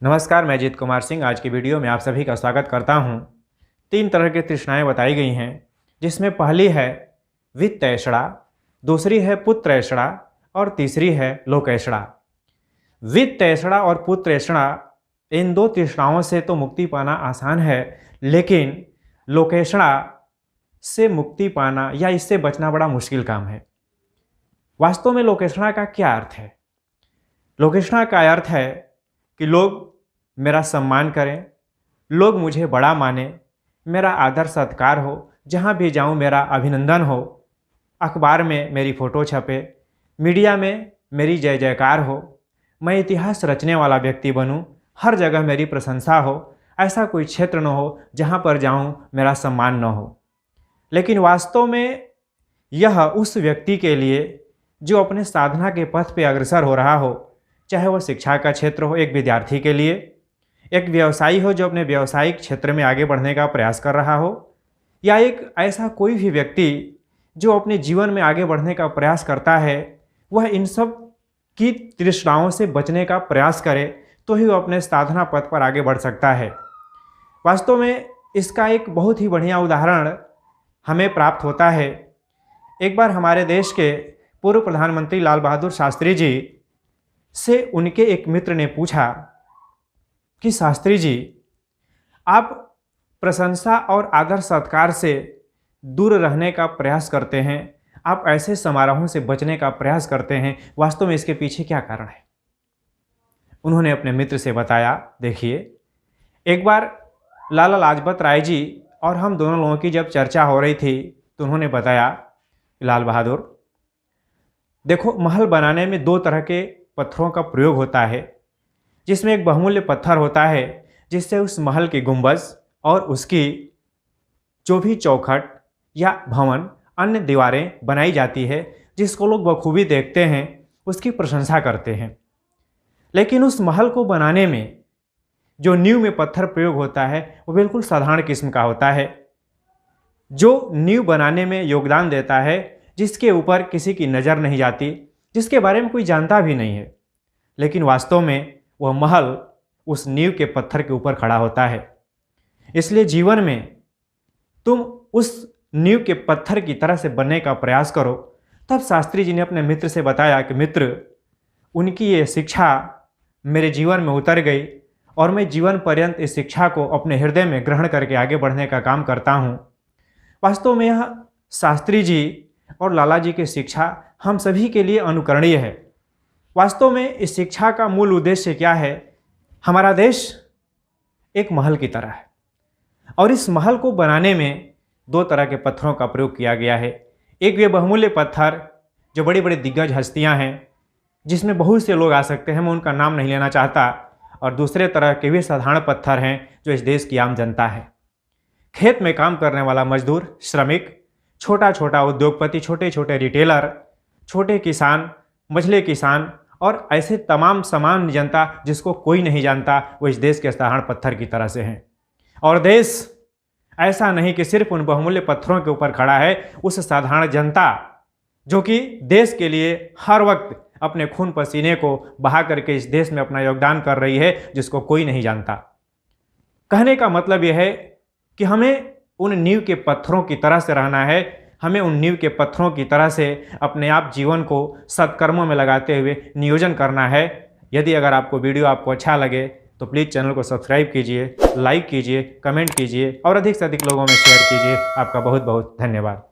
नमस्कार, मैं जीत कुमार सिंह आज की वीडियो में आप सभी का स्वागत करता हूं। 3 तरह की तृष्णाएं बताई गई हैं, जिसमें पहली है वित्तैषणा, दूसरी है पुत्रैषणा और तीसरी है लोकैषणा। वित्तैषणा और पुत्रैषणा, इन 2 तृष्णाओं से तो मुक्ति पाना आसान है, लेकिन लोकैषणा से मुक्ति पाना या इससे बचना बड़ा मुश्किल काम है। वास्तव में लोकैषणा का क्या अर्थ है? लोकैषणा का अर्थ है कि लोग मेरा सम्मान करें, लोग मुझे बड़ा माने, मेरा आदर सत्कार हो, जहाँ भी जाऊँ मेरा अभिनंदन हो, अखबार में मेरी फ़ोटो छपे, मीडिया में मेरी जय जयकार हो, मैं इतिहास रचने वाला व्यक्ति बनूँ, हर जगह मेरी प्रशंसा हो, ऐसा कोई क्षेत्र न हो जहाँ पर जाऊँ मेरा सम्मान न हो। लेकिन वास्तव में यह उस व्यक्ति के लिए जो अपने साधना के पथ पे अग्रसर हो रहा हो, चाहे वह शिक्षा का क्षेत्र हो, एक विद्यार्थी के लिए, एक व्यवसायी हो जो अपने व्यावसायिक क्षेत्र में आगे बढ़ने का प्रयास कर रहा हो, या एक ऐसा कोई भी व्यक्ति जो अपने जीवन में आगे बढ़ने का प्रयास करता है, वह इन सब की तृष्णाओं से बचने का प्रयास करे तो ही वह अपने साधना पथ पर आगे बढ़ सकता है। वास्तव में इसका एक बहुत ही बढ़िया उदाहरण हमें प्राप्त होता है। एक बार हमारे देश के पूर्व प्रधानमंत्री लाल बहादुर शास्त्री जी से उनके एक मित्र ने पूछा कि शास्त्री जी, आप प्रशंसा और आदर सत्कार से दूर रहने का प्रयास करते हैं, आप ऐसे समारोहों से बचने का प्रयास करते हैं, वास्तव में इसके पीछे क्या कारण है? उन्होंने अपने मित्र से बताया, देखिए, एक बार लाला लाजपत राय जी और हम दोनों लोगों की जब चर्चा हो रही थी तो उन्होंने बताया, लाल बहादुर, देखो, महल बनाने में 2 तरह के पत्थरों का प्रयोग होता है, जिसमें एक बहुमूल्य पत्थर होता है जिससे उस महल की गुंबज और उसकी जो भी चौखट या भवन, अन्य दीवारें बनाई जाती है, जिसको लोग बखूबी देखते हैं, उसकी प्रशंसा करते हैं। लेकिन उस महल को बनाने में जो नींव में पत्थर प्रयोग होता है वो बिल्कुल साधारण किस्म का होता है, जो नींव बनाने में योगदान देता है, जिसके ऊपर किसी की नज़र नहीं जाती, जिसके बारे में कोई जानता भी नहीं है, लेकिन वास्तव में वह महल उस नींव के पत्थर के ऊपर खड़ा होता है। इसलिए जीवन में तुम उस नींव के पत्थर की तरह से बनने का प्रयास करो। तब शास्त्री जी ने अपने मित्र से बताया कि मित्र, उनकी ये शिक्षा मेरे जीवन में उतर गई और मैं जीवन पर्यंत इस शिक्षा को अपने हृदय में ग्रहण करके आगे बढ़ने का काम करता हूँ। वास्तव में यह शास्त्री जी और लाला जी की शिक्षा हम सभी के लिए अनुकरणीय है। वास्तव में इस शिक्षा का मूल उद्देश्य क्या है? हमारा देश एक महल की तरह है और इस महल को बनाने में 2 तरह के पत्थरों का प्रयोग किया गया है। एक वे बहुमूल्य पत्थर जो बड़ी बड़ी दिग्गज हस्तियां हैं, जिसमें बहुत से लोग आ सकते हैं, मैं उनका नाम नहीं लेना चाहता, और दूसरे तरह के वे साधारण पत्थर हैं जो इस देश की आम जनता है। खेत में काम करने वाला मजदूर, श्रमिक, छोटा छोटा उद्योगपति, छोटे छोटे रिटेलर, छोटे किसान, मझले किसान और ऐसे तमाम सामान्य जनता जिसको कोई नहीं जानता, वो इस देश के साधारण पत्थर की तरह से हैं। और देश ऐसा नहीं कि सिर्फ उन बहुमूल्य पत्थरों के ऊपर खड़ा है, उस साधारण जनता जो कि देश के लिए हर वक्त अपने खून पसीने को बहा करके इस देश में अपना योगदान कर रही है, जिसको कोई नहीं जानता। कहने का मतलब यह है कि हमें उन नींव के पत्थरों की तरह से रहना है, हमें उन नींव के पत्थरों की तरह से अपने आप जीवन को सत्कर्मों में लगाते हुए नियोजन करना है। यदि अगर आपको वीडियो अच्छा लगे तो प्लीज़ चैनल को सब्सक्राइब कीजिए, लाइक कीजिए, कमेंट कीजिए और अधिक से अधिक लोगों में शेयर कीजिए। आपका बहुत बहुत धन्यवाद।